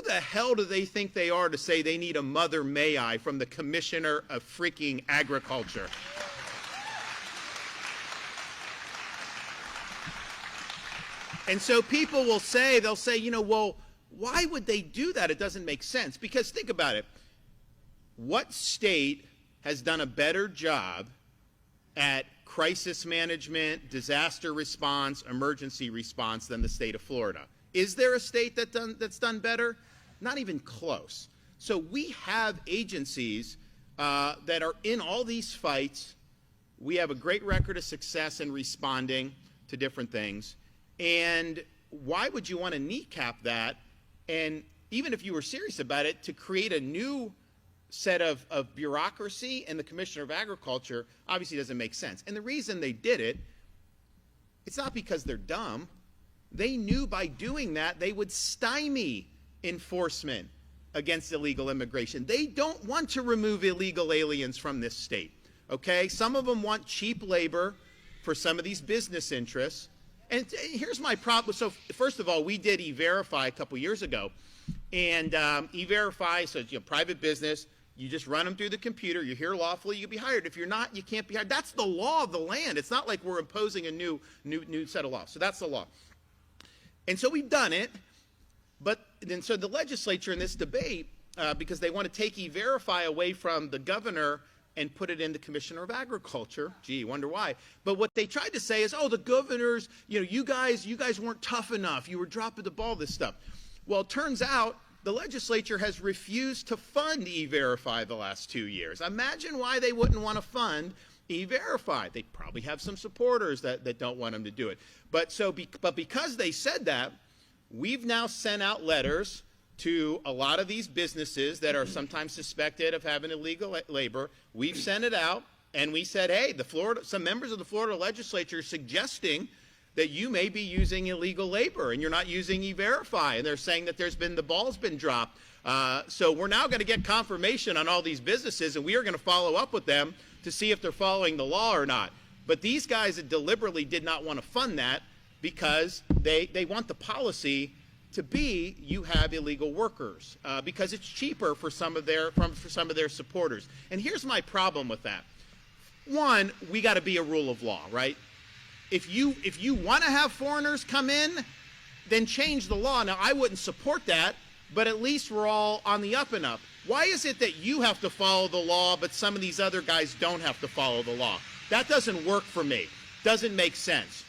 the hell do they think they are to say they need a Mother May I from the Commissioner of freaking Agriculture? And so people will say, they'll say, you know, well, why would they do that? It doesn't make sense. Because think about it. What state has done a better job at crisis management, disaster response, emergency response than the state of Florida? Is there a state that's done better? Not even close. So we have agencies that are in all these fights. We have a great record of success in responding to different things. And why would you want to kneecap that? And even if you were serious about it, to create a new set of bureaucracy and the Commissioner of Agriculture obviously doesn't make sense. And the reason they did it, it's not because they're dumb. They knew by doing that they would stymie enforcement against illegal immigration. They don't want to remove illegal aliens from this state. Okay? Some of them want cheap labor for some of these business interests. And here's my problem. So first of all, we did E-Verify a couple years ago. And E-Verify, so it's private business. You just run them through the computer. You're here lawfully, you'll be hired. If you're not, you can't be hired. That's the law of the land. It's not like we're imposing a new set of laws. So that's the law. And so we've done it. But then so the legislature in this debate, because they want to take E-Verify away from the governor and put it in the Commissioner of Agriculture. Gee, wonder why. But what they tried to say is, oh, the governors, you guys weren't tough enough. You were dropping the ball, this stuff. Well, it turns out the legislature has refused to fund E-Verify the last 2 years. Imagine why they wouldn't want to fund E-Verify. They probably have some supporters that don't want them to do it. But because they said that, we've now sent out letters to a lot of these businesses that are sometimes suspected of having illegal labor. We've sent it out, and we said, hey, some members of the Florida legislature are suggesting that you may be using illegal labor and you're not using E-Verify, and they're saying that the ball's been dropped. So we're now going to get confirmation on all these businesses, and we are going to follow up with them to see if they're following the law or not. But these guys deliberately did not want to fund that because they want the policy to be you have illegal workers because it's cheaper for some of their supporters. And here's my problem with that. One, we got to be a rule of law, right? If you want to have foreigners come in, then change the law. Now, I wouldn't support that, but at least we're all on the up and up. Why is it that you have to follow the law, but some of these other guys don't have to follow the law? That doesn't work for me. Doesn't make sense.